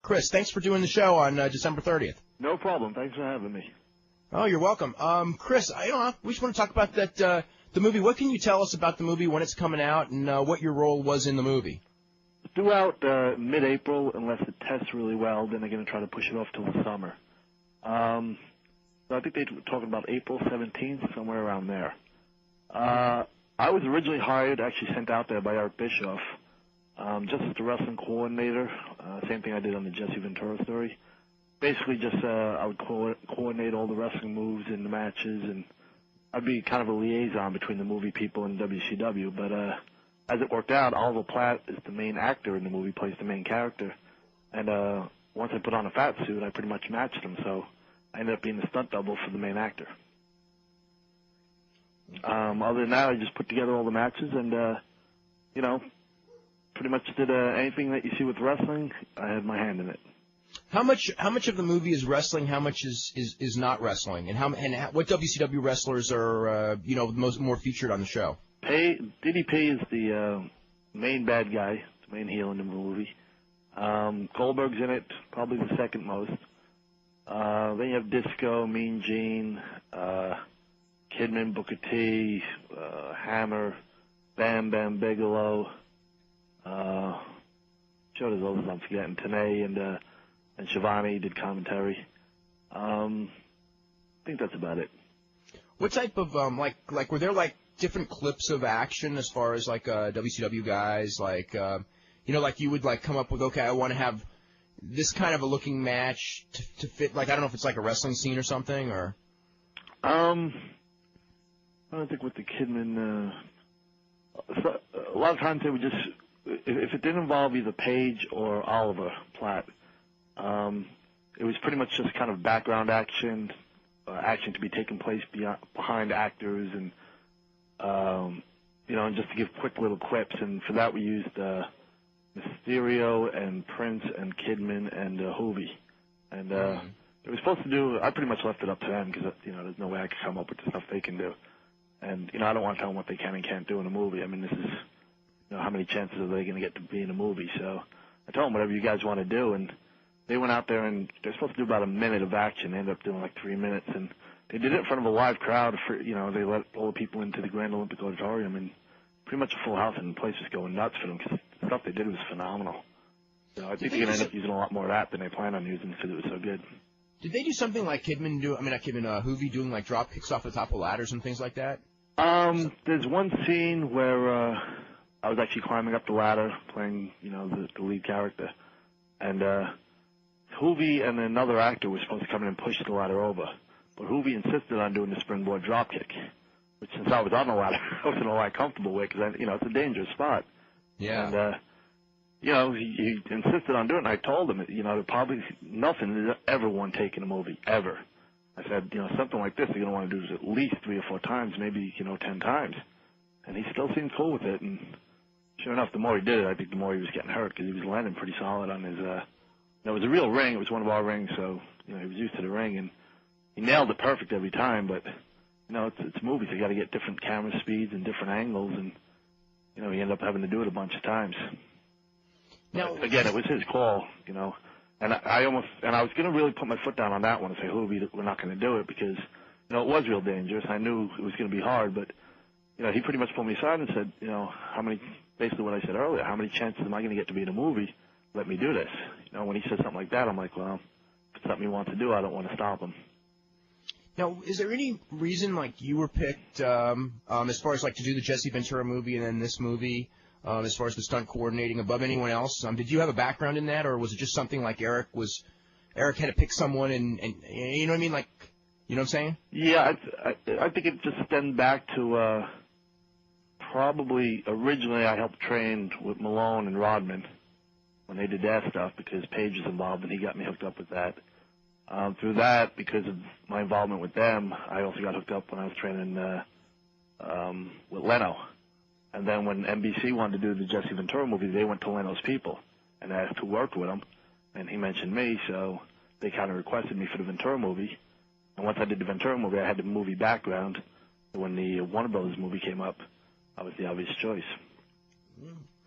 Chris, thanks for doing the show on December 30th. No problem. Thanks for having me. Oh, you're welcome. Chris, we just want to talk about that the movie. What can you tell us about the movie, when it's coming out, and what your role was in the movie? Throughout mid-April, unless it tests really well, then they're going to try to push it off till the summer. So I think they were talking about April 17th, somewhere around there. I was originally hired, actually sent out there by Eric Bischoff, just as the wrestling coordinator. Same thing I did on the Jesse Ventura story. Basically, just I would coordinate all the wrestling moves in the matches, and I'd be kind of a liaison between the movie people and WCW. But as it worked out, Oliver Platt is the main actor in the movie, plays the main character. And once I put on a fat suit, I pretty much matched him. So I ended up being the stunt double for the main actor. Other than that, I just put together all the matches and, pretty much did anything that you see with wrestling. I had my hand in it. How much of the movie is wrestling? How much is not wrestling? And what WCW wrestlers are more featured on the show? DDP is the main bad guy, the main heel in the movie. Goldberg's in it, probably the second most. Then you have Disco, Mean Gene, Kidman, Booker T, Hammer, Bam Bam Bigelow. Sure, there's others I'm forgetting. Tanay and Shivani did commentary. I think that's about it. What type of like were there like different clips of action as far as like WCW guys, like like you would like come up with, okay, I want to have this kind of a looking match to fit, like I don't know if it's like a wrestling scene or something, or I don't think with the Kidman a lot of times they would just, if it didn't involve either Paige or Oliver Platt, it was pretty much just kind of background action, action to be taking place behind actors, and and just to give quick little clips. And for that we used Mysterio and Prince and Kidman and Hoovy. And it was supposed to do, I pretty much left it up to them because there's no way I could come up with the stuff they can do. And I don't want to tell them what they can and can't do in a movie. I mean, this is how many chances are they going to get to be in a movie? So I told them, whatever you guys want to do. And they went out there, and they're supposed to do about a minute of action. They ended up doing like 3 minutes. And they did it in front of a live crowd. They let all the people into the Grand Olympic Auditorium, and pretty much a full house, and the place was going nuts for them because the stuff they did was phenomenal. So I think they're going to end up using a lot more of that than they plan on using because it was so good. Did they do something like Kidman do? I mean, not Kidman, Hoovy doing like drop kicks off the top of ladders and things like that? There's one scene where I was actually climbing up the ladder, playing the lead character, and Hoovy and another actor were supposed to come in and push the ladder over, but Hoovy insisted on doing the springboard drop kick, which since I was on the ladder, I wasn't all that comfortable with because it's a dangerous spot. Yeah. And he insisted on doing it. And I told him, probably nothing is ever one take in a movie ever. I said, something like this, you're going to want to do at least 3 or 4 times, maybe 10 times. And he still seemed cool with it. And sure enough, the more he did it, I think the more he was getting hurt because he was landing pretty solid on his. It was a real ring. It was one of our rings, so he was used to the ring, and he nailed it perfect every time. But it's movies. You got to get different camera speeds and different angles, and he ended up having to do it a bunch of times. Now, but again, it was his call, And I was going to really put my foot down on that one and say, Hoovy, we're not going to do it because, it was real dangerous. I knew it was going to be hard, but, he pretty much pulled me aside and said, basically what I said earlier, how many chances am I going to get to be in a movie? Let me do this. When he said something like that, I'm like, well, if it's something he wants to do, I don't want to stop him. Now, is there any reason, like, you were picked as far as, like, to do the Jesse Ventura movie and then this movie, as far as the stunt coordinating above anyone else? Did you have a background in that, or was it just something like Eric had to pick someone and you know what I mean? Like, you know what I'm saying? Yeah, I think it just stemmed back to probably originally I helped train with Malone and Rodman when they did their stuff because Paige was involved and he got me hooked up with that. Through that, because of my involvement with them, I also got hooked up when I was training with Leno. And then when NBC wanted to do the Jesse Ventura movie, they went to Leno's people and asked who worked with him. And he mentioned me, so they kind of requested me for the Ventura movie. And once I did the Ventura movie, I had the movie background. When the Warner Brothers movie came up, I was the obvious choice.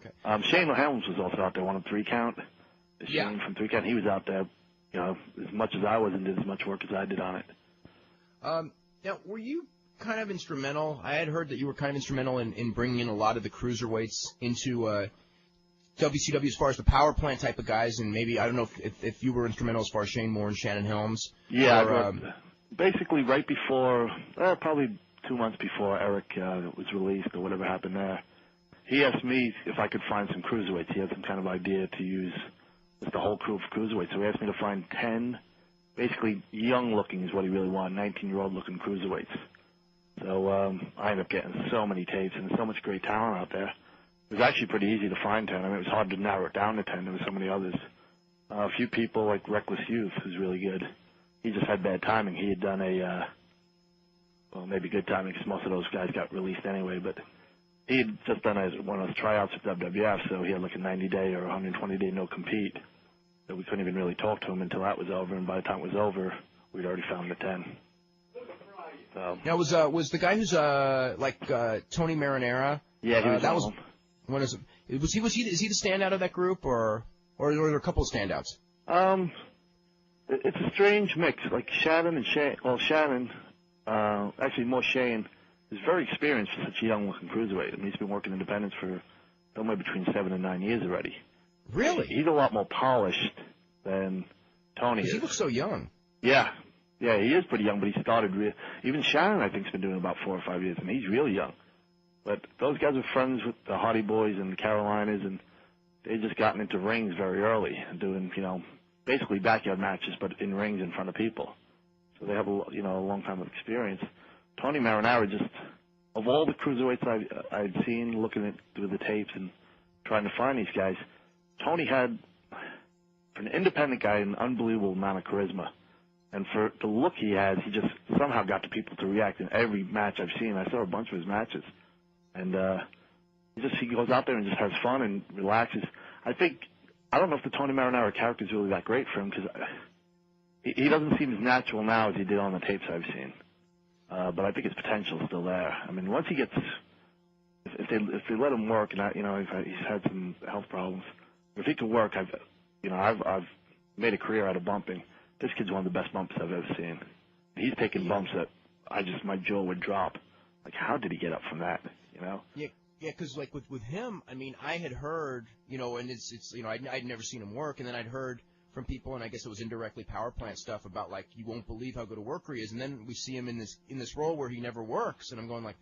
Okay. Shane Helms was also out there, one of 3 count. Shane from 3 Count. He was out there, as much as I was, and did as much work as I did on it. Now, were you kind of instrumental? I had heard that you were kind of instrumental in bringing in a lot of the cruiserweights into WCW as far as the power plant type of guys, and maybe, I don't know if you were instrumental as far as Shane Moore and Shannon Helms. Yeah, basically right before, probably 2 months before Eric was released or whatever happened there, he asked me if I could find some cruiserweights. He had some kind of idea to use just the whole crew of cruiserweights. So he asked me to find 10, basically young-looking is what he really wanted, 19-year-old-looking cruiserweights. So I ended up getting so many tapes and so much great talent out there. It was actually pretty easy to find 10. I mean, it was hard to narrow it down to 10. There were so many others. A few people like Reckless Youth, who's really good. He just had bad timing. He had done well, maybe good timing because most of those guys got released anyway, but he had just done one of those tryouts with WWF, so he had like a 90-day or 120-day no-compete. So we couldn't even really talk to him until that was over, and by the time it was over, we'd already found the 10. So. Now, was the guy who's like Tony Marinara? Yeah, he was that was. him. Is he the standout of that group, or are there a couple of standouts? It's a strange mix. Like Shannon and Shane. Well, Shannon, actually more Shane, is very experienced for such a young-looking cruiserweight. I mean, he's been working independence for somewhere between 7 and 9 years already. Really? He's a lot more polished than Tony is. He looks so young. Yeah, he is pretty young, but he started even Shannon, I think, has been doing about 4 or 5 years, and he's really young. But those guys were friends with the Hardy Boys and the Carolinas, and they just gotten into rings very early and doing, basically backyard matches, but in rings in front of people. So they have a long time of experience. Tony Marinara, just of all the cruiserweights I'd seen, looking through the tapes and trying to find these guys, Tony had, for an independent guy, an unbelievable amount of charisma. And for the look he has, he just somehow got the people to react in every match I've seen. I saw a bunch of his matches. And he goes out there and just has fun and relaxes. I don't know if the Tony Marinara character is really that great for him because he doesn't seem as natural now as he did on the tapes I've seen. But I think his potential is still there. I mean, once he gets, if they let him work, and he's had some health problems. If he can work, I've made a career out of bumping. This kid's one of the best bumps I've ever seen. He's taking bumps that my jaw would drop. Like, how did he get up from that? Yeah, because like with him, I mean, I had heard, and it's I'd never seen him work, and then I'd heard from people, and I guess it was indirectly power plant stuff about like you won't believe how good a worker he is, and then we see him in this role where he never works, and I'm going like,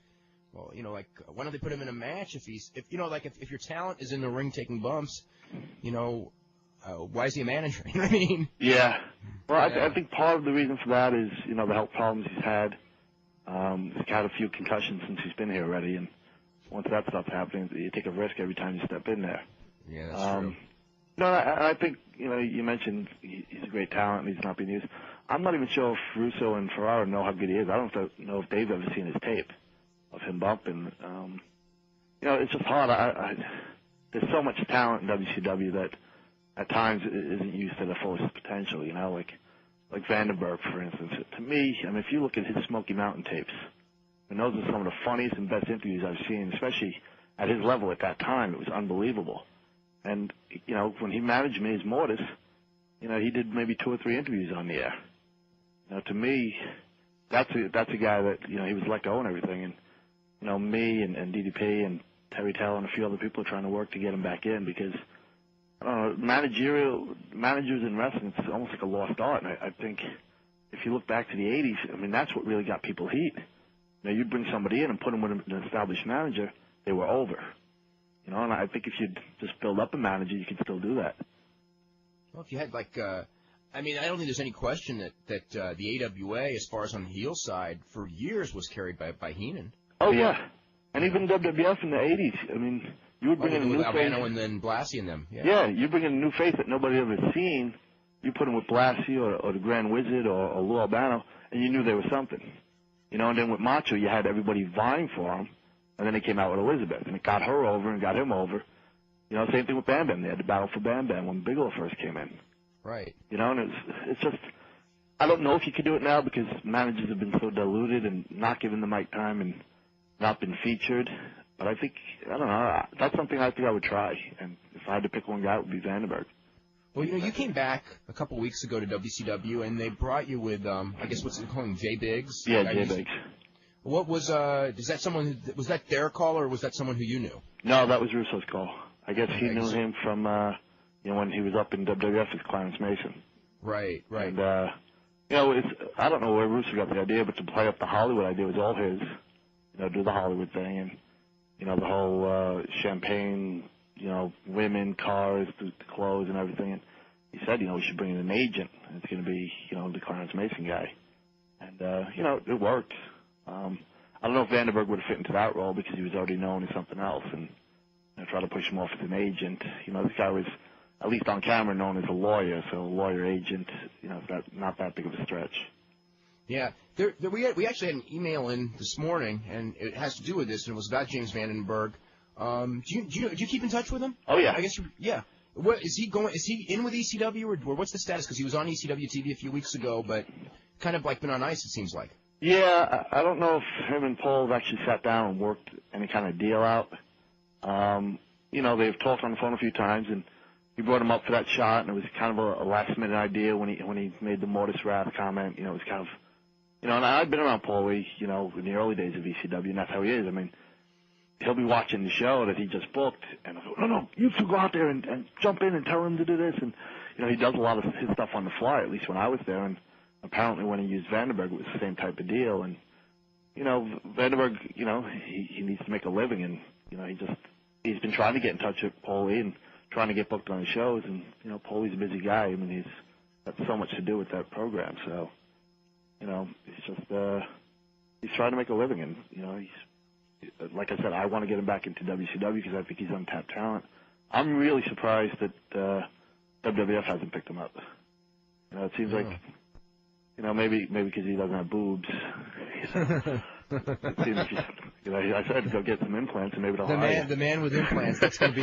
well, why don't they put him in a match if if your talent is in the ring taking bumps, why is he a manager? You know what I mean? Yeah. Well, I think part of the reason for that is the health problems he's had. He's had a few concussions since he's been here already, and once that stuff's happening, you take a risk every time you step in there. Yeah, that's true. No, I think, you mentioned he's a great talent and he's not being used. I'm not even sure if Russo and Ferrara know how good he is. I don't know if they've ever seen his tape of him bumping. It's just hard. There's so much talent in WCW that at times isn't used to the fullest potential, like Vandenberg, for instance. To me, I mean, if you look at his Smoky Mountain tapes, and those are some of the funniest and best interviews I've seen, especially at his level at that time. It was unbelievable. And, when he managed me as Mortis, he did maybe 2 or 3 interviews on the air. To me, that's a guy that, he was let go and everything. And, me and DDP and Terry Tell and a few other people are trying to work to get him back in because, I don't know, managers in wrestling, it's almost like a lost art. And I think if you look back to the 80s, I mean, that's what really got people heat. You'd bring somebody in and put them with an established manager, they were over. And I think if you'd just build up a manager, you could still do that. Well, if you had I don't think there's any question that the AWA, as far as on the heel side, for years was carried by Heenan. Oh, yeah. And even WWF in the 80s. I mean, you would bring in a new face. Albano and then Blassie and them. Yeah, you bring in a new face that nobody ever seen. You put him with Blassie or the Grand Wizard or Lou Albano, and you knew there was something. And then with Macho, you had everybody vying for him, and then they came out with Elizabeth, and it got her over and got him over. Same thing with Bam Bam. They had the battle for Bam Bam when Bigelow first came in. Right. And it's just, I don't know if you could do it now because managers have been so diluted and not given the mic time and not been featured. But I don't know, that's something I think I would try. And if I had to pick one guy, it would be Vandenberg. Well, you came back a couple weeks ago to WCW, and they brought you with, I guess what's it calling, Jay Biggs? Yeah, Jay Biggs. What was, is that someone, was that their call, or was that someone who you knew? No, that was Russo's call. I guess he knew him from, when he was up in WWF as Clarence Mason. Right. And, I don't know where Russo got the idea, but to play up the Hollywood idea was all his. Do the Hollywood thing, and, the whole champagne, women, cars, the clothes and everything. And he said, we should bring in an agent. And it's going to be, the Clarence Mason guy. And, it worked. I don't know if Vandenberg would have fit into that role because he was already known as something else. And try to push him off as an agent. This guy was, at least on camera, known as a lawyer. So a lawyer agent, it's not that big of a stretch. Yeah. We actually had an email in this morning, and it has to do with this, and it was about James Vandenberg. Do you keep in touch with him? Oh, yeah. I guess yeah. What is he going? Is he in with ECW, or what's the status? Because he was on ECW TV a few weeks ago, but kind of like been on ice, it seems like. Yeah, I don't know if him and Paul have actually sat down and worked any kind of deal out. They've talked on the phone a few times, and he brought him up for that shot, and it was kind of a last-minute idea when he made the Mortis Wrath comment. It was kind of, and I've been around Paulie, in the early days of ECW, and that's how he is. I mean, he'll be watching the show that he just booked, and I'll go, no, you two go out there and jump in and tell him to do this. And, he does a lot of his stuff on the fly, at least when I was there. And apparently when he used Vandenberg, it was the same type of deal. And, Vandenberg, he needs to make a living. And, he's been trying to get in touch with Paulie and trying to get booked on the shows. And, Paulie's a busy guy. I mean, he's got so much to do with that program. So, he's just, he's trying to make a living. And, like I said, I want to get him back into WCW because I think he's untapped talent. I'm really surprised that WWF hasn't picked him up. It seems like, maybe because he doesn't have boobs. It seems, I said go get some implants and maybe they'll hire him. The man with implants. That's gonna be.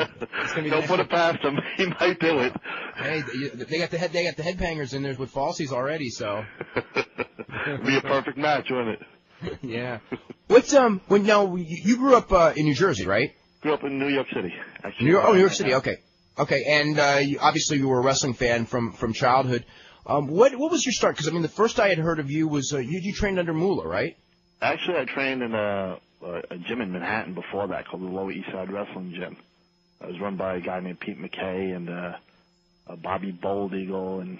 Don't put it past him. He might do it. Hey, they got the headbangers in there with falsies already, so. It'd be a perfect match, wouldn't it? Yeah. What's you grew up in New Jersey, right? Grew up in New York City, actually. New York City. Okay. And obviously you were a wrestling fan from childhood. What was your start? Because the first I had heard of you was you trained under Moolah, right? Actually, I trained in a gym in Manhattan before that called the Lower East Side Wrestling Gym. It was run by a guy named Pete McKay and Bobby Bold Eagle, and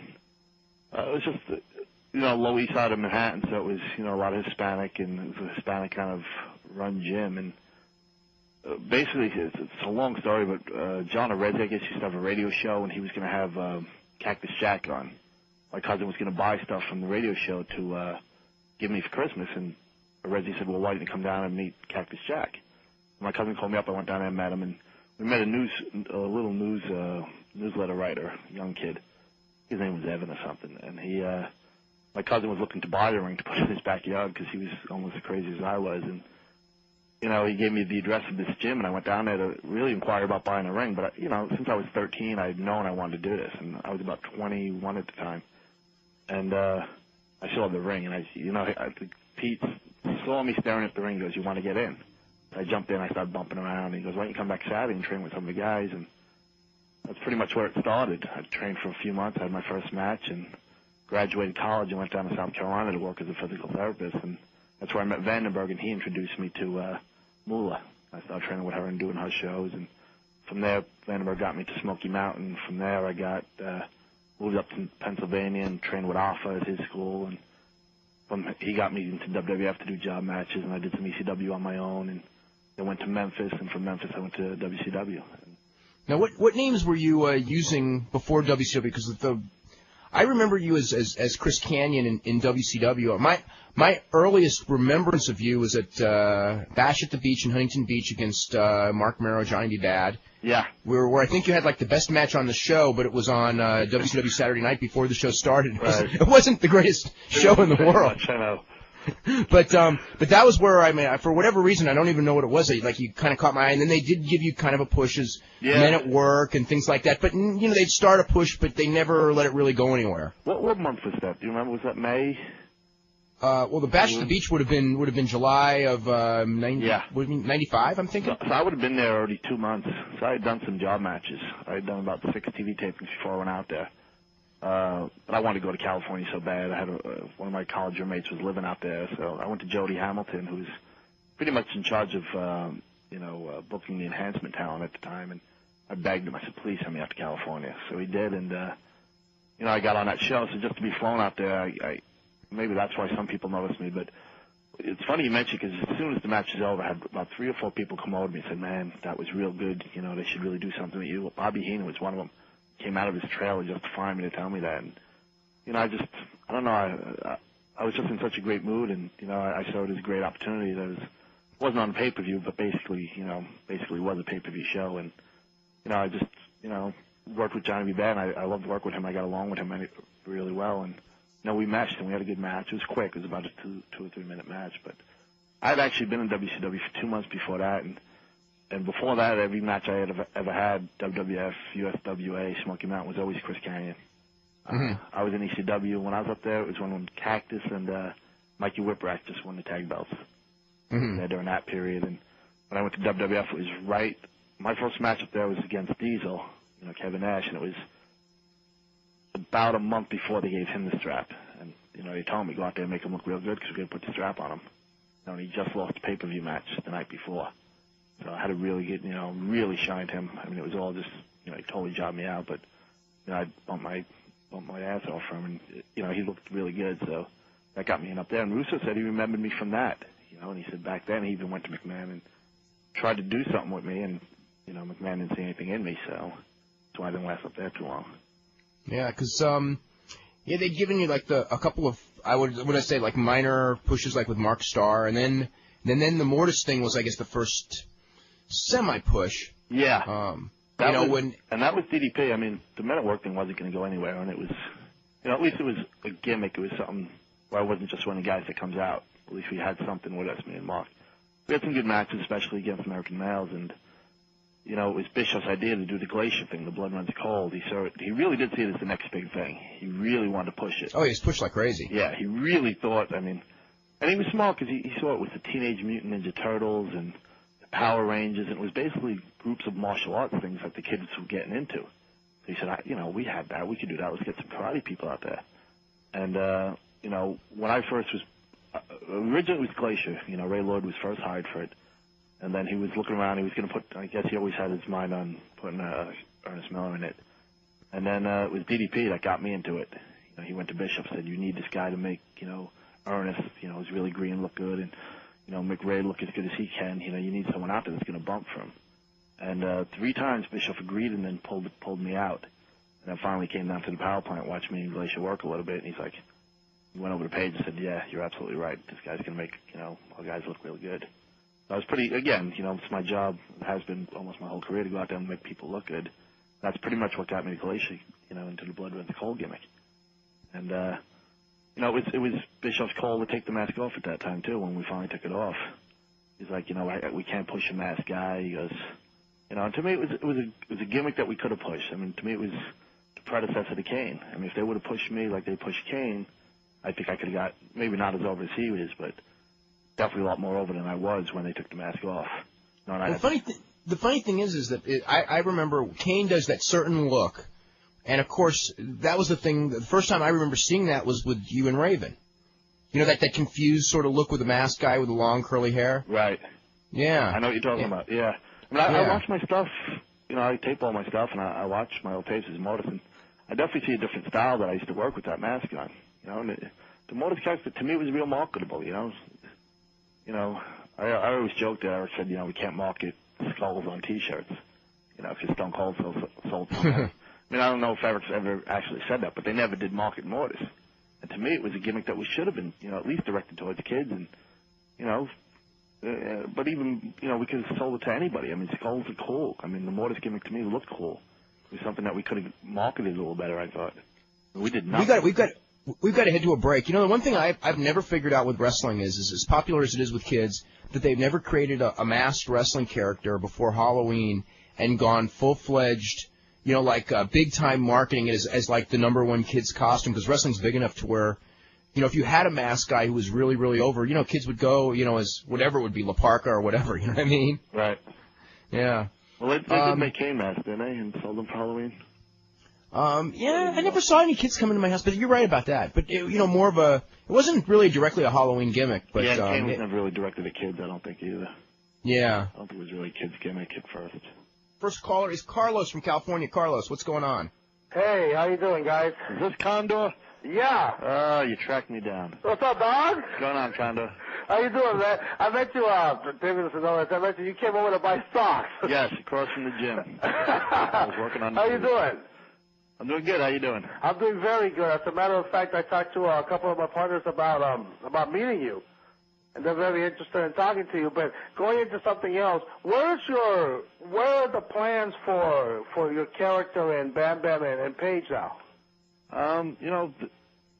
it was just Lower East Side of Manhattan, so it was a lot of Hispanic, and it was a Hispanic kind of run gym. And basically, it's a long story, but John Arezzi, I guess, used to have a radio show, and he was going to have Cactus Jack on. My cousin was going to buy stuff from the radio show to give me for Christmas, and Arezzi said, well, why didn't you come down and meet Cactus Jack? My cousin called me up. I went down there and met him, and we met a little newsletter writer, young kid. His name was Evan or something, and my cousin was looking to buy the ring to put in his backyard because he was almost as crazy as I was, and he gave me the address of this gym, and I went down there to really inquire about buying a ring. But since I was 13, I had known I wanted to do this, and I was about 21 at the time, and I saw the ring, and I think Pete saw me staring at the ring. He goes, "You want to get in?" I jumped in. I started bumping around. And he goes, "Why don't you come back Saturday and train with some of the guys?" And that's pretty much where it started. I trained for a few months. I had my first match, and graduated college and went down to South Carolina to work as a physical therapist. And that's where I met Vandenberg, and he introduced me to Moolah. I started training with her and doing her shows. And from there, Vandenberg got me to Smoky Mountain. From there, I got moved up to Pennsylvania and trained with Alpha at his school. And he got me into WWF to do job matches, and I did some ECW on my own. And then went to Memphis, and from Memphis I went to WCW. Now, what names were you using before WCW? Because I remember you as Chris Kanyon in WCW. My earliest remembrance of you was at Bash at the Beach in Huntington Beach against Mark Merrow, Johnny B. Bad. Yeah. Where I think you had like the best match on the show, but it was on WCW Saturday night before the show started. It wasn't the greatest show in the world. Much, I know. But that was where for whatever reason, I don't even know what it was. Like you kind of caught my eye, and then they did give you kind of a push as Men at Work and things like that. But they'd start a push, but they never let it really go anywhere. What month was that? Do you remember? Was that May? Well, the Bash at the Beach would have been July of 95, I'm thinking. So I would have been there already 2 months. So I had done some job matches. I had done about 6 TV tapings before I went out there. But I wanted to go to California so bad. I had one of my college roommates was living out there, so I went to Jody Hamilton, who's pretty much in charge of booking the enhancement talent at the time, and I begged him. I said, please send me out to California. So he did, and I got on that show. So just to be flown out there, I maybe that's why some people noticed me. But it's funny you mentioned, because as soon as the match was over, I had about 3 or 4 people come over to me and said, man, that was real good. They should really do something with you. Well, Bobby Heenan was one of them. Came out of his trailer just to find me to tell me that. And, I don't know. I was just in such a great mood, and, I saw it as a great opportunity. That wasn't on pay-per-view, but basically was a pay-per-view show. And, I just, worked with Johnny B. Bad, and I loved to work with him. I got along with him really well. And, we matched, and we had a good match. It was quick. It was about a 2 or 3 minute match. But I'd actually been in WCW for 2 months before that, and before that, every match I had ever had, WWF, USWA, Smoky Mountain, was always Chris Kanyon. I was in ECW. When I was up there, it was when Cactus and Mikey Whipwreck just won the tag belts during that period. And when I went to WWF, it was right. My first match up there was against Diesel, Kevin Nash, and it was about a month before they gave him the strap. And, they told me, go out there and make him look real good because we're going to put the strap on him. And he just lost the pay-per-view match the night before. So I had to really get, really shined him. I mean, it was all just, he totally jobbed me out, but, I bumped my ass off for him, and, he looked really good. So that got me in up there. And Russo said he remembered me from that, and he said back then he even went to McMahon and tried to do something with me, and, McMahon didn't see anything in me, so that's why I didn't last up there too long. Yeah, because, they'd given you, like, a couple of, would I say, like, minor pushes, like, with Mark Starr, and then the Mortis thing was, I guess, the first semi-push. Yeah. And that was DDP. I mean, the Men at Work thing wasn't going to go anywhere, and it was, at least it was a gimmick. It was something where I wasn't just one of the guys that comes out. At least we had something with us, me and Mark. We had some good matches, especially against American Males, and, it was Bischoff's idea to do the Glacier thing, the Blood Runs Cold. He really did see it as the next big thing. He really wanted to push it. Oh, he was pushed like crazy. Yeah, he really thought, and he was smart because he saw it with the Teenage Mutant Ninja Turtles and Power Rangers, and it was basically groups of martial arts things that the kids were getting into. So he said, we had that. We could do that. Let's get some karate people out there. And, when I first was, originally it was Glacier. Ray Lloyd was first hired for it. And then he was looking around. He was going to put, I guess he always had his mind on putting Ernest Miller in it. And then it was DDP that got me into it. He went to Bishop, said, you need this guy to make, Ernest, his really green look good, and, McRae look as good as he can. You need someone out there that's going to bump for him. And 3 times Bischoff agreed and then pulled me out. And then finally came down to the power plant, watched me and Glacier work a little bit, and he's like, he went over to Page and said, yeah, you're absolutely right. This guy's going to make, our guys look really good. So I was pretty, again, it's my job, it has been almost my whole career to go out there and make people look good. That's pretty much what got me to Glacier, into the Blood Runs Cold gimmick. And, it was Bischoff's call to take the mask off at that time, too, when we finally took it off. He's like, we can't push a mask guy. He goes, and to me it was a gimmick that we could have pushed. I mean, to me it was the predecessor to Kane. I mean, if they would have pushed me like they pushed Kane, I think I could have got, maybe not as over as he is, but definitely a lot more over than I was when they took the mask off. The funny thing is that I remember Kane does that certain look, and of course that was the thing. The first time I remember seeing that was with you and Raven. That confused sort of look with the mask guy with the long curly hair. Right. Yeah. I know what you're talking about. Yeah. I mean, I watch my stuff. I tape all my stuff, and I watch my old tapes as Mortis, and I definitely see a different style that I used to work with that mask on. And the Mortis character to me was real marketable. I always joked that Eric said, we can't market skulls on T-shirts, because Stone Cold sold them. I mean, I don't know if Eric's ever actually said that, but they never did market Mortis. And to me, it was a gimmick that we should have been, at least directed towards kids, and, but even, we could have sold it to anybody. I mean, skulls are cool. I mean, the Mortis gimmick to me looked cool. It was something that we could have marketed a little better, I thought. We did not. We've got to head to a break. The one thing I've never figured out with wrestling is as popular as it is with kids, that they've never created a masked wrestling character before Halloween and gone full-fledged, big-time marketing it as like the #1 kid's costume, because wrestling's big enough to where, if you had a mask guy who was really, really over, kids would go, as whatever it would be, La Parka or whatever, you know what I mean? Right. Yeah. Well, they did make cane masks, didn't they, and sold them for Halloween? Yeah, I never saw any kids come into my house, but you're right about that. But, more of it wasn't really directly a Halloween gimmick. But, yeah, cane was never really directed at kids, I don't think, either. Yeah. I don't think it was really a kid's gimmick at first. First caller is Carlos from California. Carlos, what's going on? Hey, how you doing, guys? Is this Condor? Yeah. You tracked me down. What's up, dog? What's going on, Condor? How you doing, man? I met you, David, I met you came over to buy socks. Yes, across from the gym. I was working on. How you doing? I'm doing good. How you doing? I'm doing very good. As a matter of fact, I talked to a couple of my partners about meeting you, and they're very interested in talking to you. But going into something else, where are the plans for your character in Bam Bam and Paige now?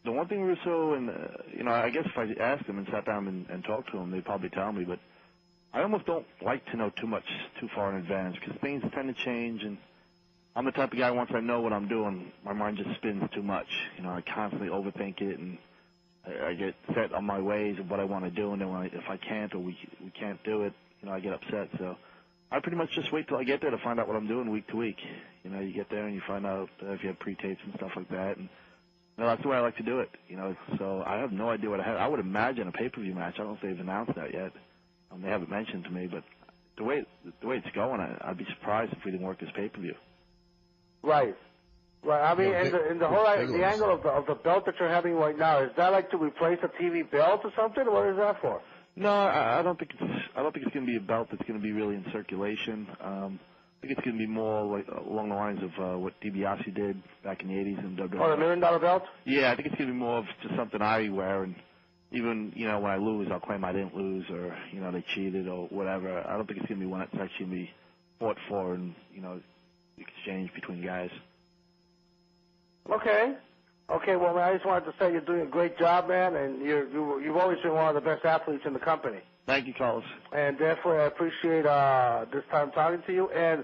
The one thing Russo and I guess if I asked them and sat down and talked to them, they'd probably tell me. But I almost don't like to know too far in advance because things tend to change, and I'm the type of guy, once I know what I'm doing, my mind just spins too much. I constantly overthink it, and I get set on my ways of what I want to do, and then if I can't or we can't do it, I get upset. So I pretty much just wait till I get there to find out what I'm doing week to week. You get there and you find out if you have pre-tapes and stuff like that, and that's the way I like to do it. So I have no idea what I have. I would imagine a pay-per-view match. I don't know if they've announced that yet. They haven't mentioned to me, but the way it's going, I'd be surprised if we didn't work this pay-per-view. Right. I mean, and the whole angle of the belt that you're having right now, is that like to replace a TV belt or something? What is that for? No, I don't think it's going to be a belt that's going to be really in circulation. I think it's going to be more like along the lines of what DiBiase did back in the 80s in WWE. Oh, the $1 million belt? Yeah, I think it's going to be more of just something I wear, and even when I lose, I'll claim I didn't lose, or they cheated or whatever. I don't think it's going to be one that's actually going to be fought for and exchange between guys. Okay, well, man, I just wanted to say you're doing a great job, man, and you've always been one of the best athletes in the company. Thank you, Carlos. And definitely I appreciate this time talking to you. And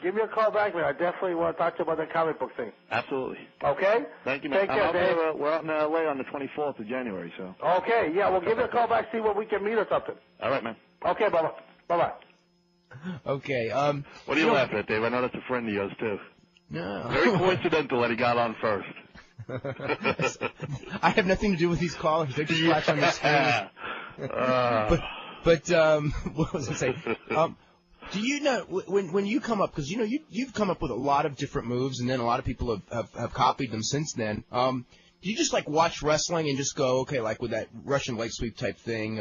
give me a call back, man. I definitely want to talk to you about that comic book thing. Absolutely. Okay? Thank you, man. Take care, Dave. We're out in L.A. on the 24th of January, so. Okay, yeah, well, give me a call back, see where we can meet or something. All right, man. Okay, bye-bye. Okay. What are you laughing at, Dave? I know that's a friend of yours, too. No. Very coincidental that he got on first. I have nothing to do with these callers. They just flash on the screen. But what was I saying? Do you know when you come up, because you've come up with a lot of different moves, and then a lot of people have copied them since then. Do you just like watch wrestling and just go, okay, like with that Russian leg sweep type thing?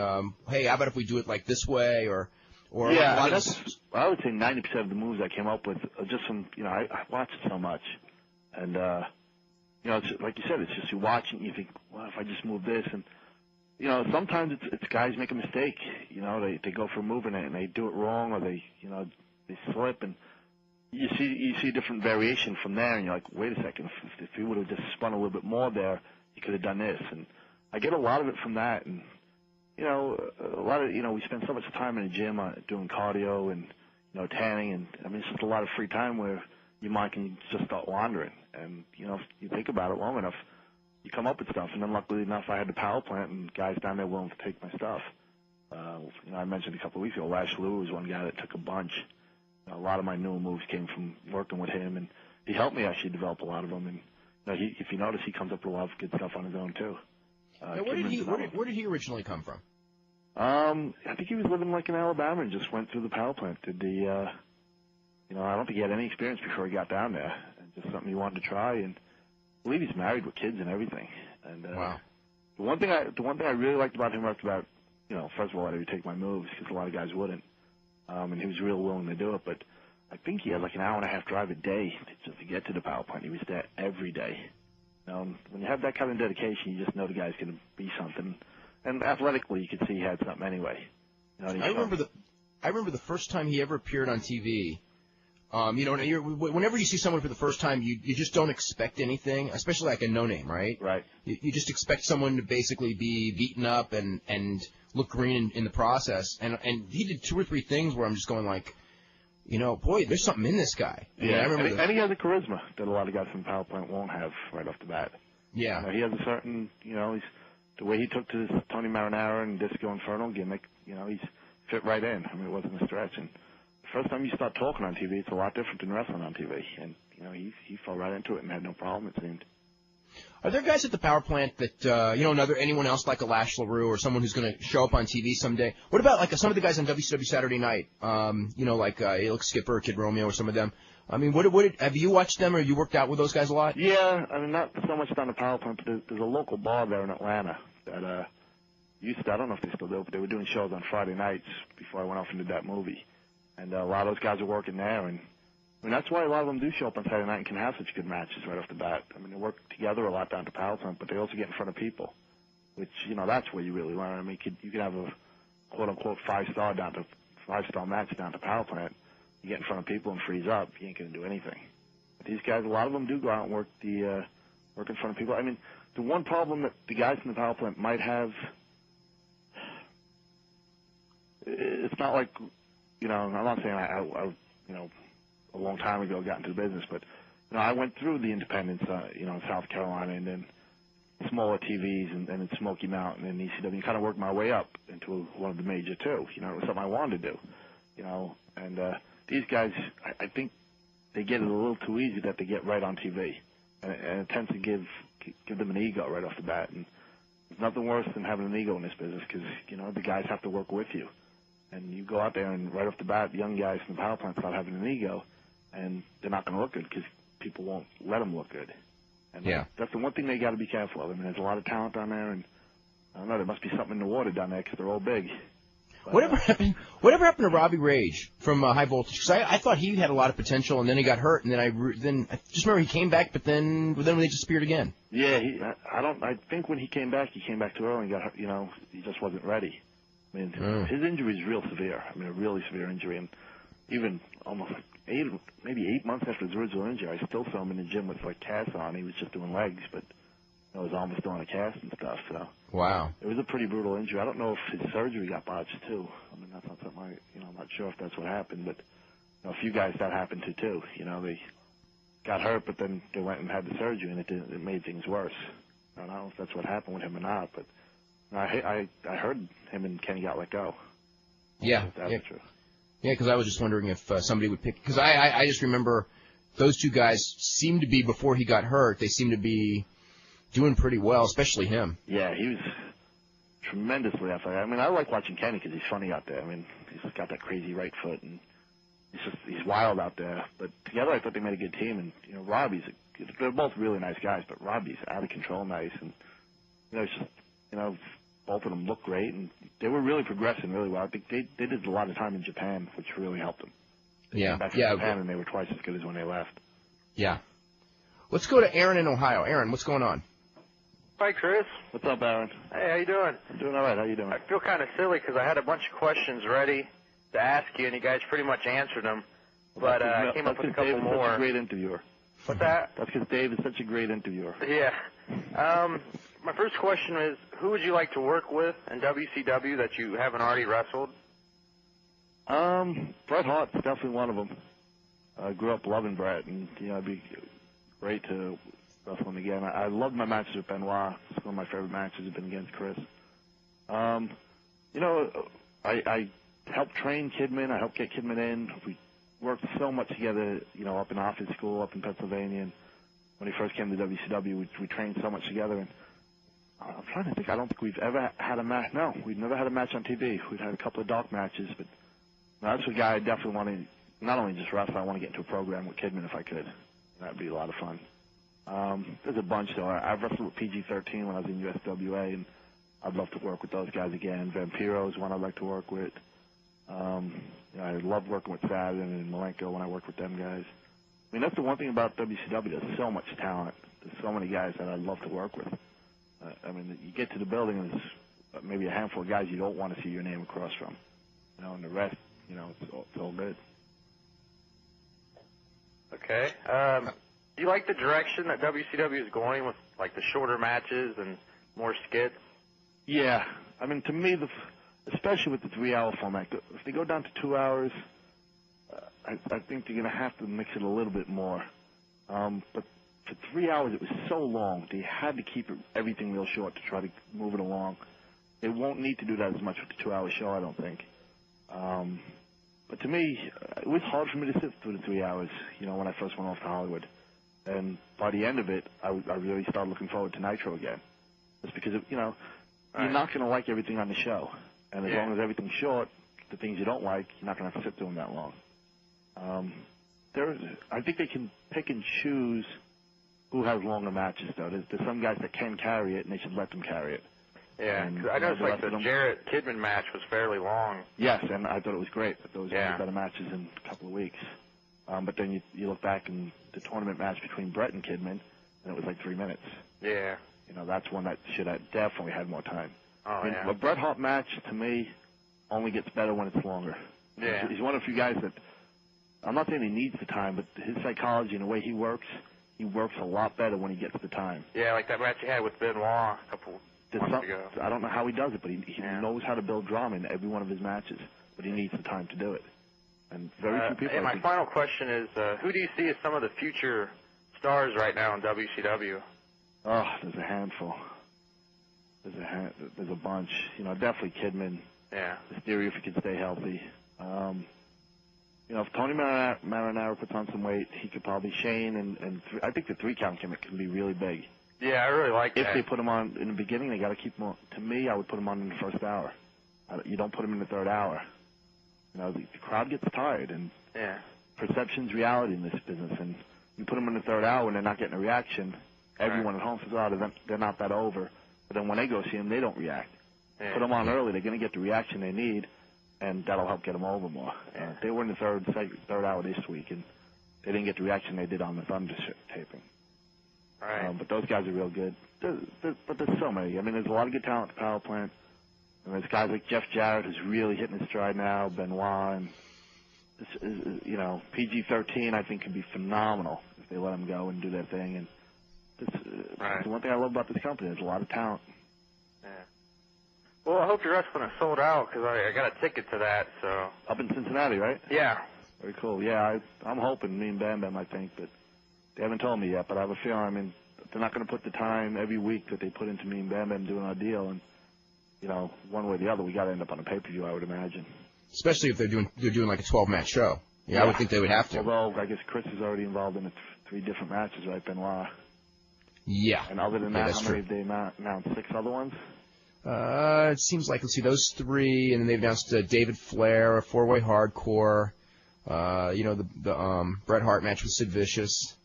Hey, how about if we do it like this way, or yeah, I would say 90% of the moves I came up with are just from I watch it so much, and it's, like you said, it's just you watch and you think, well, if I just move this, and sometimes it's guys make a mistake. They go for a move and they do it wrong, or they slip, and you see different variation from there, and you're like, wait a second, if you would have just spun a little bit more there, you could have done this. And I get a lot of it from that, and a lot of we spend so much time in the gym doing cardio and tanning, and I mean it's just a lot of free time where your mind can just start wandering, and if you think about it long enough, you come up with stuff. And then luckily enough, I had the power plant and guys down there willing to take my stuff. I mentioned a couple of weeks ago, Lash Lou was one guy that took a bunch. A lot of my newer moves came from working with him, and he helped me actually develop a lot of them. And if you notice, he comes up with a lot of good stuff on his own too. Where did he originally come from? I think he was living like in Alabama and just went through the power plant. I don't think he had any experience before he got down there. And just something he wanted to try. And I believe he's married with kids and everything. And wow. The one thing I really liked about him after about, first of all, I would take my moves because a lot of guys wouldn't. And he was real willing to do it. But I think he had like an hour and a half drive a day just to get to the power plant. He was there every day. When you have that kind of dedication, you just know the guy's going to be something. And athletically, you could see he had something anyway. I remember the first time he ever appeared on TV. Whenever you see someone for the first time, you just don't expect anything, especially like a no-name, right? Right. You just expect someone to basically be beaten up and look green in the process. And he did 2 or 3 things where I'm just going like, boy, there's something in this guy. Yeah, and he has a charisma that a lot of guys from Power Plant won't have right off the bat. Yeah. You know, he has a certain, the way he took to his Tony Marinara and Disco Inferno gimmick, he's fit right in. I mean, it wasn't a stretch. And the first time you start talking on TV, it's a lot different than wrestling on TV. And, he fell right into it and had no problem, it seemed. Are there guys at the power plant that, anyone else like a Lash LaRue or someone who's going to show up on TV someday? What about, like, some of the guys on WCW Saturday Night? Like Skipper or Kid Romeo or some of them? I mean, have you watched them or you worked out with those guys a lot? Yeah, I mean, not so much down the power plant, but there's a local bar there in Atlanta that used to, I don't know if they still do, but they were doing shows on Friday nights before I went off and did that movie. And a lot of those guys are working there, and I mean, that's why a lot of them do show up on Saturday night and can have such good matches right off the bat. I mean, they work together a lot down to power plant, but they also get in front of people, which, that's where you really learn. I mean, you could have a quote-unquote five-star match down to power plant. You get in front of people and freeze up, you ain't going to do anything. But these guys, a lot of them do go out and work in front of people. I mean, the one problem that the guys in the power plant might have, it's not like, I'm not saying I a long time ago got into the business, but I went through the independents, in South Carolina, and then smaller TVs, and then Smoky Mountain and ECW. Kind of worked my way up into one of the major too. It was something I wanted to do. And these guys, I think they get it a little too easy that they get right on TV, and it tends to give them an ego right off the bat. And there's nothing worse than having an ego in this business because the guys have to work with you, and you go out there and right off the bat, young guys in the power plant start having an ego. And they're not going to look good because people won't let them look good. And that's the one thing they got to be careful of. I mean, there's a lot of talent down there, and I don't know, there must be something in the water down there because they're all big. But, Whatever happened to Robbie Rage from High Voltage? Because I thought he had a lot of potential, and then he got hurt, and then I just remember he came back, but then they disappeared again. Yeah, I think when he came back too early and got hurt, he just wasn't ready. I mean, his injury is real severe. I mean, a really severe injury, and even almost like 8 months after his original injury, I still saw him in the gym with like casts on. He was just doing legs, but his arm was still on a cast and stuff. So wow, it was a pretty brutal injury. I don't know if his surgery got botched too. I mean, that's not something I'm not sure if that's what happened, but a few guys that happened to too. They got hurt, but then they went and had the surgery, and it made things worse. I don't know if that's what happened with him or not, but I heard him and Kenny got let go. Yeah, that's true. Yeah, because I was just wondering if somebody would pick. Because I just remember those two guys seemed to be, before he got hurt, they seemed to be doing pretty well, especially him. Yeah, he was tremendously athletic. I mean, I like watching Kenny because he's funny out there. I mean, he's got that crazy right foot, and he's wild out there. But together, I thought they made a good team. And they're both really nice guys, but Robbie's out of control nice, and it's just both of them look great, and they were really progressing really well. I think they did a lot of time in Japan, which really helped them. They came back from Japan, and they were twice as good as when they left. Yeah. Let's go to Aaron in Ohio. Aaron, what's going on? Hi, Chris. What's up, Aaron? Hey, how you doing? I'm doing all right. How you doing? I feel kind of silly because I had a bunch of questions ready to ask you, and you guys pretty much answered them. But I came up with a couple Dave more. Such a great interviewer. What's that? That's because Dave is such a great interviewer. Yeah. My first question is, who would you like to work with in WCW that you haven't already wrestled? Bret Hart's definitely one of them. I grew up loving Bret, and it'd be great to wrestle him again. I loved my matches with Benoit. It's one of my favorite matches have been against Chris. I helped train Kidman. I helped get Kidman in. We worked so much together, up in office school, up in Pennsylvania. And when he first came to WCW, we trained so much together. And I'm trying to think. I don't think we've ever had a match. No, we've never had a match on TV. We've had a couple of dark matches, but that's a guy I definitely want to not only just wrestle. I want to get into a program with Kidman if I could. That'd be a lot of fun. There's a bunch though. I've wrestled with PG-13 when I was in USWA, and I'd love to work with those guys again. Vampiro is one I'd like to work with. I love working with Saturn and Malenko when I work with them guys. I mean, that's the one thing about WCW. There's so much talent. There's so many guys that I'd love to work with. I mean, you get to the building and there's maybe a handful of guys you don't want to see your name across from. And the rest, it's all good. Okay. Do you like the direction that WCW is going with, like, the shorter matches and more skits? Yeah. I mean, to me, especially with the 3-hour format, if they go down to 2 hours, I think they're going to have to mix it a little bit more. But for 3 hours it was so long. They had to keep everything real short to try to move it along. They won't need to do that as much with the 2-hour show, I don't think. But to me, it was hard for me to sit through the 3 hours, when I first went off to Hollywood. And by the end of it, I really started looking forward to Nitro again. Just because, you're not going to like everything on the show. And as long as everything's short, the things you don't like, you're not going to have to sit through them that long. I think they can pick and choose who has longer matches, though. There's some guys that can carry it, and they should let them carry it. Yeah, because I noticed like the Jarrett Kidman match was fairly long. Yes, and I thought it was great, but those are the better matches in a couple of weeks. But then you look back in the tournament match between Brett and Kidman, and it was like 3 minutes. Yeah. That's one that should have definitely had more time. Oh, yeah. A Bret Hart match, to me, only gets better when it's longer. Yeah. He's one of the few guys that, I'm not saying he needs the time, but his psychology and the way he works a lot better when he gets the time. Yeah, like that match he had with Benoit a couple months ago. I don't know how he does it, but he knows how to build drama in every one of his matches, but he needs the time to do it. And very few people. And my final question is, who do you see as some of the future stars right now in WCW? Oh, there's a handful. There's a bunch. Definitely Kidman. Yeah. Mysterio if he could stay healthy. If Tony Marinaro puts on some weight, he could probably Shane and I think the 3-count gimmick can be really big. Yeah, I really like that. If they put him on in the beginning, they got to keep him on. To me, I would put him on in the first hour. You don't put him in the third hour. The crowd gets tired, and perception's reality in this business. And you put them in the third hour and they're not getting a reaction. Everyone at home says, "Oh, they're not that over." But then when they go see them, they don't react. Yeah. Put them on early; they're going to get the reaction they need, and that'll help get them over more. They were in the third hour this week, and they didn't get the reaction they did on the Thunder taping. Right. But those guys are real good. But there's so many. I mean, there's a lot of good talent at the power plant. And there's guys like Jeff Jarrett, who's really hitting his stride now, Benoit, and PG-13 I think can be phenomenal if they let him go and do their thing. And the one thing I love about this company, there's a lot of talent. Yeah. Well, I hope your wrestling is sold out because I got a ticket to that. So up in Cincinnati, right? Yeah. Very cool. Yeah, I'm hoping, me and Bam Bam, I think, but they haven't told me yet. But I have a feeling, they're not going to put the time every week that they put into me and Bam Bam doing our deal, and one way or the other, we got to end up on a pay-per-view, I would imagine. Especially if they're doing like a 12-match show. Yeah, I would think they would have to. Although I guess Chris is already involved in 3 different matches, right, Benoit? Yeah. And other than that, how many have they announced? 6 other ones? It seems like, let's see, those 3, and then they've announced David Flair, a 4-way hardcore. The Bret Hart match with Sid Vicious.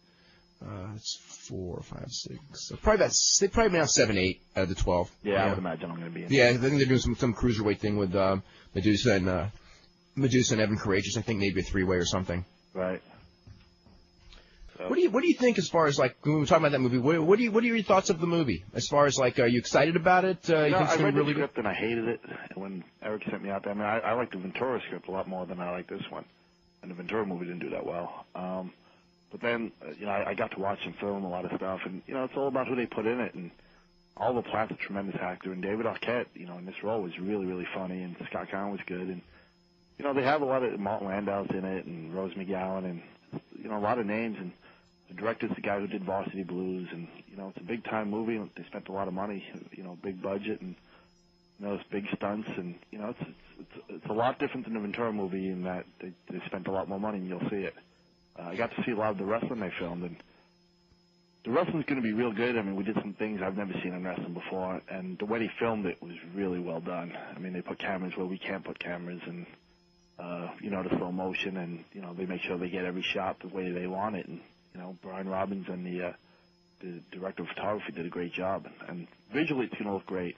It's 4, 5, 6. So they probably announced 7, 8 out of the 12. Yeah, I would imagine I'm going to be in. Yeah, I think they're doing some cruiserweight thing with Medusa and Evan Courageous. I think maybe a 3-way or something. Right. So. What do you think as far as like when we were talking about that movie? What are your thoughts of the movie? As far as like, are you excited about it? I read the script and I hated it. When Eric sent me out there, I like the Ventura script a lot more than I like this one. And the Ventura movie didn't do that well. But then, I got to watch and film a lot of stuff, and it's all about who they put in it. And Oliver Platt's a tremendous actor, and David Arquette, in this role was really, really funny, and Scott Conn was good, and they have a lot of Martin Landau's in it, and Rose McGowan, and a lot of names. And the director's the guy who did Varsity Blues, and it's a big time movie. And they spent a lot of money, big budget, and it's big stunts, and it's a lot different than the Ventura movie in that they spent a lot more money, and you'll see it. I got to see a lot of the wrestling they filmed, and the wrestling's going to be real good. We did some things I've never seen in wrestling before, and the way they filmed it was really well done. They put cameras where we can't put cameras, and the slow motion, and they make sure they get every shot the way they want it. And Brian Robbins and the director of photography did a great job, and visually it's going to look great.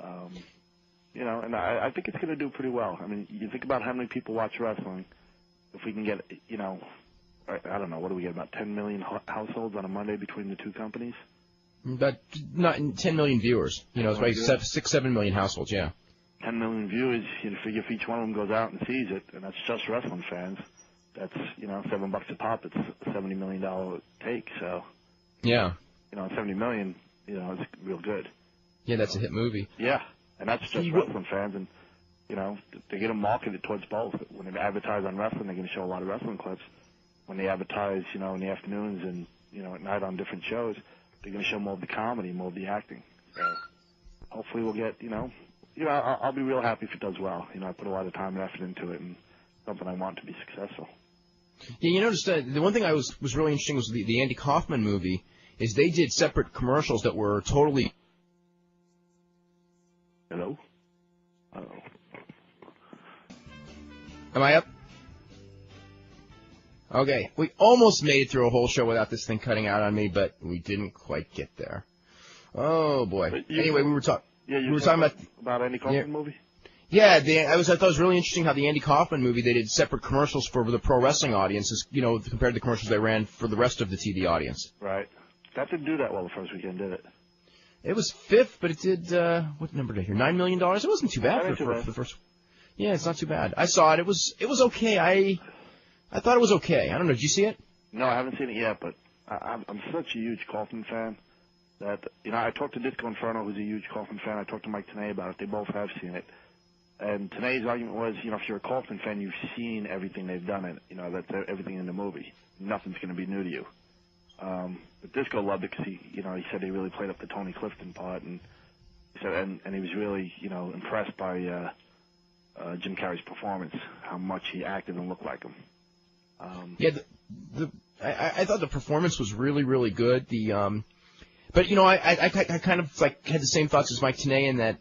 And I think it's going to do pretty well. You think about how many people watch wrestling. If we can get, I don't know, what do we get, about 10 million households on a Monday between the 2 companies? But not 10 million viewers. It's like 6, 7 million households, yeah. 10 million viewers, you figure if each one of them goes out and sees it, and that's just wrestling fans, that's, $7 a pop, it's a $70 million take, so. Yeah. 70 million, is real good. Yeah, that's a hit movie. Yeah, and that's just wrestling fans, and, they get them marketed towards both. When they advertise on wrestling, they're going to show a lot of wrestling clips. When they advertise, in the afternoons and at night on different shows, they're going to show more of the comedy, more of the acting. So hopefully we'll get, I'll be real happy if it does well. I put a lot of time and effort into it, and something I want to be successful. Yeah, you noticed the one thing I was really interesting was the Andy Kaufman movie is they did separate commercials that were totally. Hello? Uh-oh. Am I up? Okay, we almost made it through a whole show without this thing cutting out on me, but we didn't quite get there. Oh boy. Anyway, we were talking. Yeah, we were talking about Andy Kaufman movie. Yeah, I thought it was really interesting how the Andy Kaufman movie, they did separate commercials for the pro wrestling audiences, compared to the commercials they ran for the rest of the TV audience. Right. That didn't do that well the first weekend, did it? It was fifth, but it did, what number did I hear? $9 million? It wasn't too bad for the first. Yeah, it's not too bad. I saw it. It was okay. I thought it was okay. I don't know. Did you see it? No, I haven't seen it yet, but I'm such a huge Kaufman fan that, I talked to Disco Inferno, who's a huge Kaufman fan. I talked to Mike Tenay about it. They both have seen it. And Tenay's argument was, if you're a Kaufman fan, you've seen everything they've done in it. That's everything in the movie. Nothing's going to be new to you. But Disco loved it because he said he really played up the Tony Clifton part, and he said, and he was really, impressed by Jim Carrey's performance, how much he acted and looked like him. I thought the performance was really, really good. But I kind of had the same thoughts as Mike Tenay in that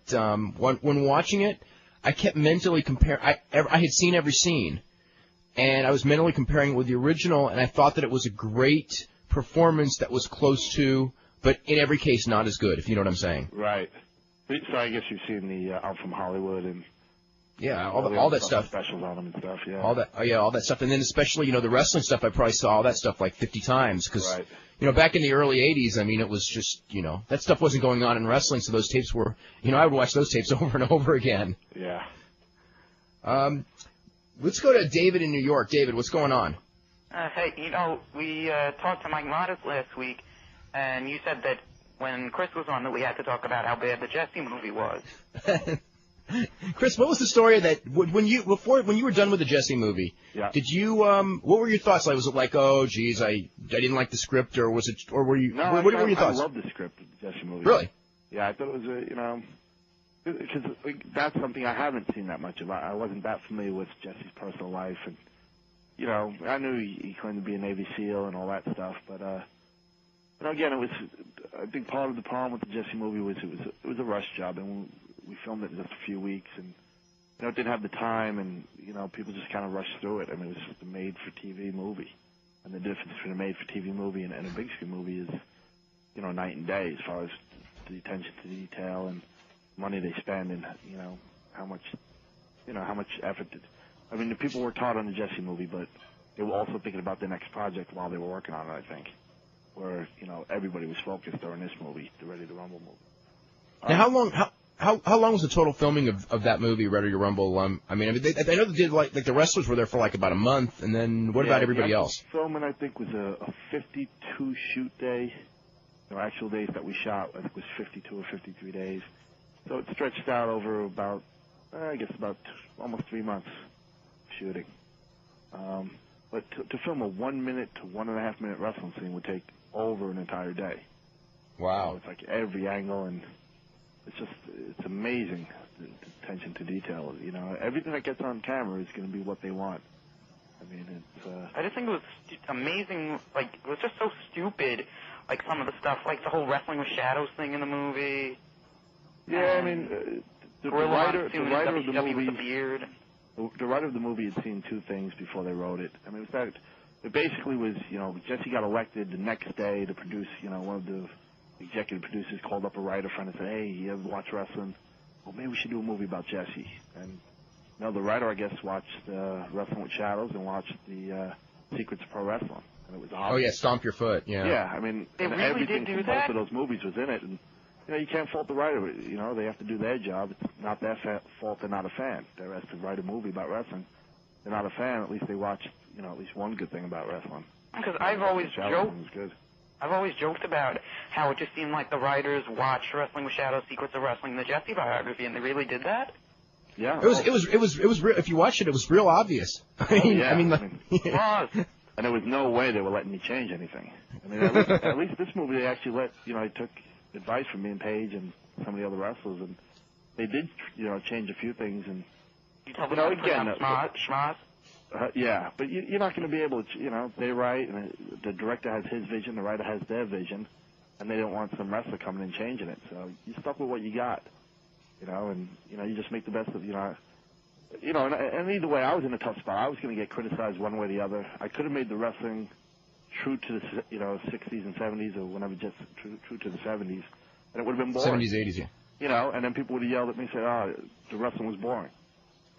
when watching it, I kept mentally comparing. I had seen every scene, and I was mentally comparing it with the original, and I thought that it was a great performance that was close to, but in every case not as good, if you know what I'm saying. Right. So I guess you've seen the Out from Hollywood and all that stuff. Specials on them and stuff. Yeah. All that stuff, and then especially the wrestling stuff. I probably saw all that stuff like 50 times because back in the early 80s, I mean, it was just that stuff wasn't going on in wrestling, so those tapes were I would watch those tapes over and over again. Yeah. Let's go to David in New York. David, what's going on? Hey, we talked to Mike Modest last week, and you said that when Chris was on that we had to talk about how bad the Jesse movie was. Chris, what was the story that when you were done with the Jesse movie? Yeah. Did you what were your thoughts? Like, was it like, oh, geez, I didn't like the script, or was it, or were you? No, what were your thoughts? I loved the script of the Jesse movie. Really? Yeah, I thought it was because that's something I haven't seen that much of. I wasn't that familiar with Jesse's personal life, and I knew he claimed to be a Navy SEAL and all that stuff, but again, it was. I think part of the problem with the Jesse movie was it was a rush job, and we filmed it in just a few weeks, and it didn't have the time, and people just kind of rushed through it. I mean, it was just a made-for-TV movie, and the difference between a made-for-TV movie and a big-screen movie is night and day as far as the attention to detail and money they spend, and how much effort. I mean, the people were taught on the Jesse movie, but they were also thinking about the next project while they were working on it, I think, where everybody was focused during this movie, the Ready to Rumble movie. Now, how long was the total filming of that movie, Ready to Rumble? I know they did like the wrestlers were there for like about a month, and then what about everybody else? Filming, I think, was a 52 shoot day. Actual days that we shot, I think, was 52 or 53 days. So it stretched out over about almost 3 months shooting. But to film a 1 minute to 1.5 minute wrestling scene would take over an entire day. Wow. So it's like every angle, and it's amazing, the attention to detail. Everything that gets on camera is going to be what they want. I mean, it's. I just think it was amazing. Like, it was just so stupid. Like some of the stuff, like the whole wrestling with shadows thing in the movie. Yeah, I mean, the writer of the movie. With the beard. The writer of the movie had seen two things before they wrote it. I mean, it basically was, Jesse got elected the next day to produce. One of the executive producers called up a writer friend and said, "Hey, you ever watch wrestling? Well, maybe we should do a movie about Jesse." And the writer, I guess, watched Wrestling with Shadows and watched the Secrets of Pro Wrestling, and it was awesome. Oh yeah, Stomp Your Foot. Yeah. Yeah, I mean, they really everything did do from that? both of those movies was in it, and you can't fault the writer. They have to do their job. It's not their fault they're not a fan. They're asked to write a movie about wrestling. They're not a fan. At least they watched, at least one good thing about wrestling. Because I've always joked about how it just seemed like the writers watched Wrestling with Shadows, Secrets of Wrestling, the Jesse biography, and they really did that. Yeah. It was real. If you watched it, it was real obvious. It was. And there was no way they were letting me change anything. I mean, at least this movie, they actually let, I took advice from me and Paige and some of the other wrestlers, and they did, change a few things. And You told them again, schmaz? Yeah, but you're not going to be able to, they write, and the director has his vision, the writer has their vision, and they don't want some wrestler coming and changing it. So you stuck with what you got, and, you just make the best of, and either way, I was in a tough spot. I was going to get criticized one way or the other. I could have made the wrestling true to the, 60s and 70s or whenever, just true to the 70s, and it would have been boring. 70s, 80s, yeah. And then people would have yelled at me and said, oh, the wrestling was boring.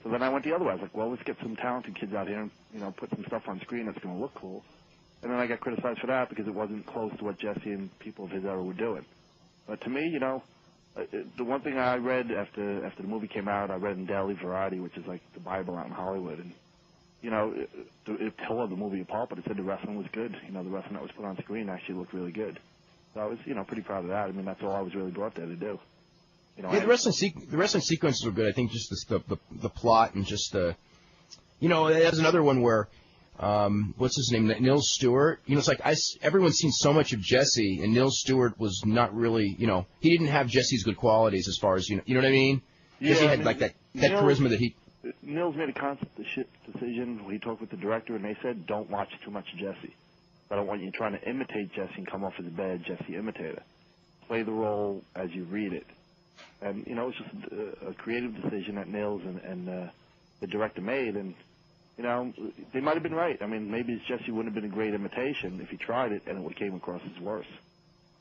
So then I went the other way. I was like, well, let's get some talented kids out here and, put some stuff on screen that's going to look cool. And then I got criticized for that because it wasn't close to what Jesse and people of his era were doing. But to me, the one thing I read after the movie came out, I read in Daily Variety, which is like the Bible out in Hollywood, and it tore the movie apart, but it said the wrestling was good. The wrestling that was put on screen actually looked really good. So I was, pretty proud of that. I mean, that's all I was really brought there to do. The wrestling sequences were good. I think just the plot and just the, there's another one where, what's his name, Nils Stewart. It's like everyone's seen so much of Jesse, and Nils Stewart was not really, he didn't have Jesse's good qualities as far as you know what I mean. Yeah, he had that charisma that he. Nils made a conscious decision. He talked with the director, and they said, "Don't watch too much Jesse. I don't want you trying to imitate Jesse and come off as a bad Jesse imitator. Play the role as you read it." And, it's just a creative decision that Nils and the director made. And, they might have been right. I mean, maybe Jesse wouldn't have been a great imitation if he tried it, and it would have came across as worse.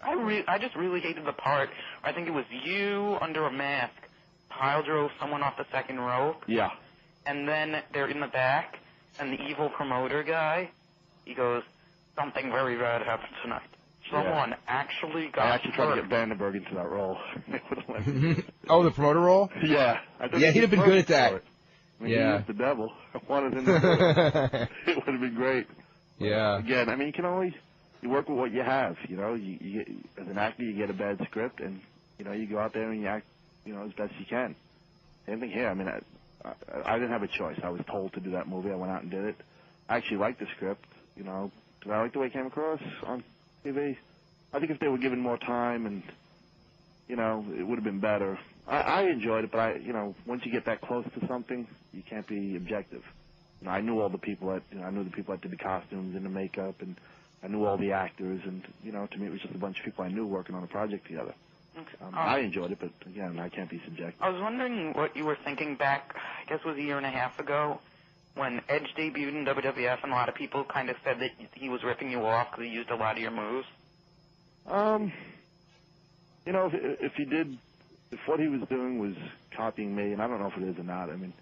I just really hated the part where I think it was you under a mask pile drove someone off the second rope. Yeah. And then they're in the back, and the evil promoter guy, he goes, something very bad happened tonight. Someone actually got I actually tried hurt. to get Vandenberg into that role. Oh, the promoter role? Yeah. Yeah, he'd have been good at that. I mean, he was the devil. I wanted him to it would have been great. Yeah. Again, I mean, you work with what you have. You get, as an actor, you get a bad script, and, you go out there and you act, as best you can. Same thing here. I mean, I didn't have a choice. I was told to do that movie. I went out and did it. I actually liked the script. Did I like the way it came across on TV? I think if they were given more time and, it would have been better. I enjoyed it, but once you get that close to something, you can't be objective. I knew all the people I knew the people that did the costumes and the makeup, and I knew all the actors, and, to me it was just a bunch of people I knew working on a project together. Okay. I enjoyed it, but, again, I can't be subjective. I was wondering what you were thinking back, I guess it was a year and a half ago, when Edge debuted in WWF, and a lot of people kind of said that he was ripping you off because he used a lot of your moves. If he did, if what he was doing was copying me, and I don't know if it is or not. I mean,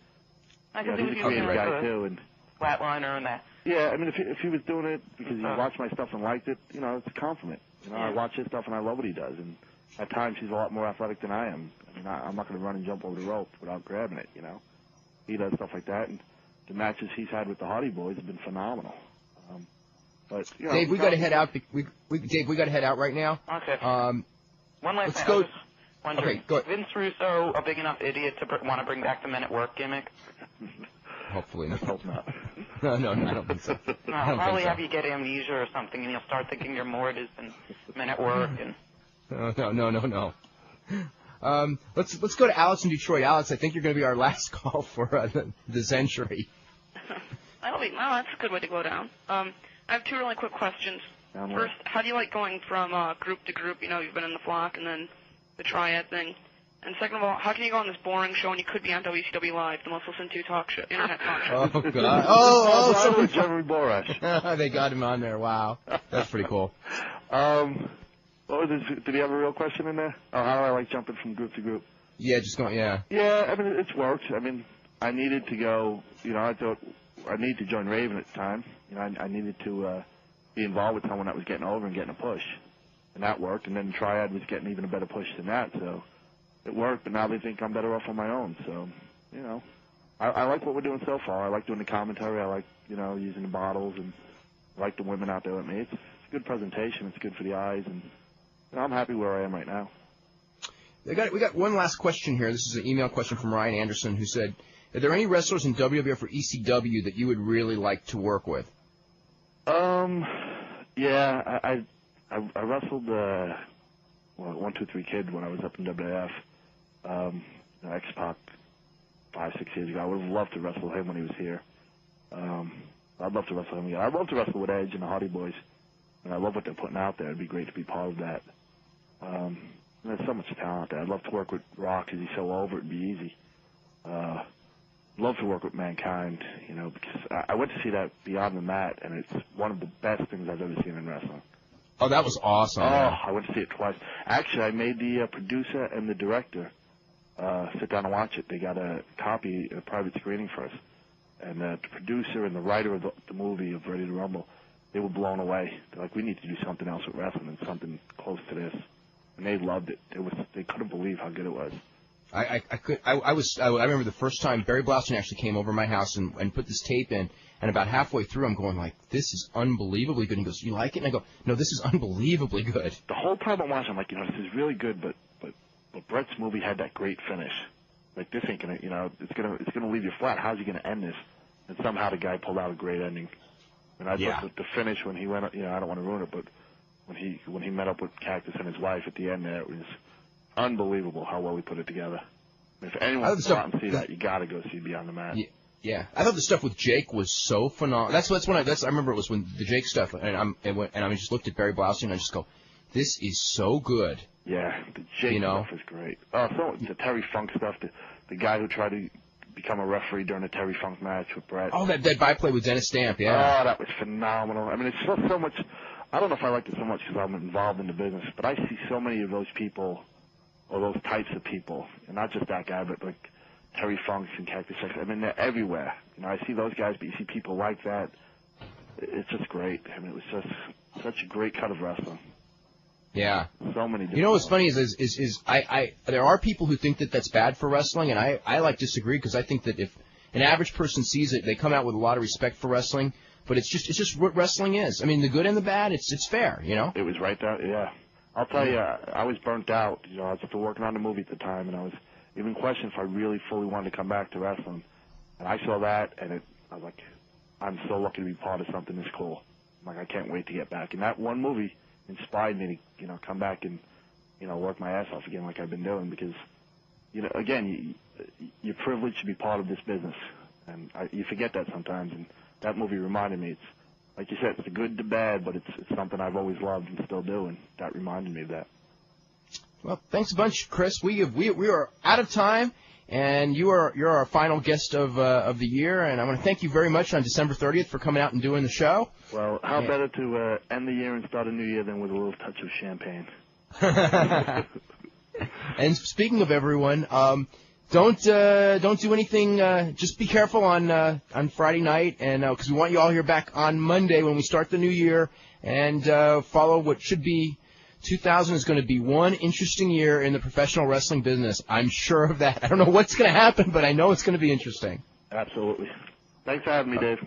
I guess he's a creative guy too, and flatliner and that. Yeah, I mean, if he was doing it because he watched my stuff and liked it, it's a compliment. I watch his stuff and I love what he does, and at times he's a lot more athletic than I am. I mean, I'm not going to run and jump over the rope without grabbing it. He does stuff like that, and the matches he's had with the Hardy Boys have been phenomenal. But Dave, we got to head out. Dave, we got to head out right now. Okay. One last thing. Go. I was just wondering, Okay, go ahead. Vince Russo a big enough idiot to want to bring back the Men at Work gimmick? Hopefully not. Hope not. No, I don't think so. No, I'll probably have you get amnesia or something, and you'll start thinking you're Mortis and Men at Work. And No. Let's go to Alex in Detroit. Alex, I think you're going to be our last call for the century. That's a good way to go down. I have two really quick questions. First, how do you like going from group to group? You've been in the flock and then the triad thing. And second of all, how can you go on this boring show when you could be on WCW Live, the most listened to internet talk show? Oh, God. So Jeremy Borash. They got him on there. Wow. That's pretty cool. What was it? Did he have a real question in there? Oh, how do I like jumping from group to group? Yeah, just going, yeah. Yeah, I mean, it's worked. I mean, I needed to go, I thought I needed to join Raven at the time. I needed to be involved with someone that was getting over and getting a push. And that worked. And then Triad was getting even a better push than that. So it worked, but now they think I'm better off on my own. So, I like what we're doing so far. I like doing the commentary. I like, using the bottles, and I like the women out there with me. It's a good presentation. It's good for the eyes. And I'm happy where I am right now. We got one last question here. This is an email question from Ryan Anderson, who said, are there any wrestlers in WWF or ECW that you would really like to work with? Yeah, I wrestled 1, 2, 3 Kid when I was up in WWF. X-Pac 5, 6 years ago. I would have loved to wrestle him when he was here. I'd love to wrestle him again. I'd love to wrestle with Edge and the Hardy Boys. And I love what they're putting out there. It'd be great to be part of that. There's so much talent there. I'd love to work with Rock because he's so over. It'd be easy. Love to work with Mankind, because I went to see that Beyond the Mat, and it's one of the best things I've ever seen in wrestling. Oh, that was awesome. Oh, man. I went to see it twice. Actually, I made the producer and the director sit down and watch it. They got a copy, a private screening for us. And the producer and the writer of the movie of Ready to Rumble, they were blown away. They're like, we need to do something else with wrestling and something close to this. And they loved it. They couldn't believe how good it was. I remember the first time Barry Blaustein actually came over my house and put this tape in, and about halfway through I'm going like, this is unbelievably good. And he goes, you like it? And I go, no, this is unbelievably good. The whole time I'm watching, I'm like, this is really good, but Brett's movie had that great finish. Like, this ain't gonna, it's gonna leave you flat. How's he gonna end this? And somehow the guy pulled out a great ending. And I thought that the finish when he went, I don't want to ruin it, but when he met up with Cactus and his wife at the end there, it was unbelievable how well he put it together. If anyone wants to go out and see that, you got to go see Beyond the Mat. Yeah, I thought the stuff with Jake was so phenomenal. I remember it was when the Jake stuff, and I just looked at Barry Blaustein and I just go, this is so good. Yeah, the Jake stuff is great. The Terry Funk stuff, the guy who tried to become a referee during a Terry Funk match with Brett. Oh, that byplay with Dennis Stamp, yeah. Oh, that was phenomenal. I mean, it's just so much. I don't know if I liked it so much because I'm involved in the business, but I see so many of those people, or those types of people, and not just that guy, but like Terry Funks and Cactus Jack. I mean, they're everywhere. I see those guys, but you see people like that. It's just great. I mean, it was just such a great cut of wrestling. Yeah. So many different what's funny is there are people who think that that's bad for wrestling, and I disagree because I think that if an average person sees it, they come out with a lot of respect for wrestling, but it's just what wrestling is. I mean, the good and the bad, it's fair, It was right there, yeah. I'll tell you, I was burnt out. I was still working on the movie at the time, and I was even questioning if I really fully wanted to come back to wrestling. And I saw that, and I was like, I'm so lucky to be part of something this cool. I'm like, I can't wait to get back. And that one movie inspired me to, come back and, work my ass off again like I've been doing because, again, you're privileged to be part of this business. And you forget that sometimes. And that movie reminded me, it's, like you said, it's the good, the bad, but it's something I've always loved and still do, and that reminded me of that. Well, thanks a bunch, Chris. We are out of time, and you're our final guest of the year, and I want to thank you very much on December 30th for coming out and doing the show. Well, how better to end the year and start a new year than with a little touch of champagne? And speaking of everyone, don't do anything. Just be careful on Friday night, and because we want you all here back on Monday when we start the new year, and follow what should be 2000 is going to be one interesting year in the professional wrestling business. I'm sure of that. I don't know what's going to happen, but I know it's going to be interesting. Absolutely. Thanks for having me, Dave.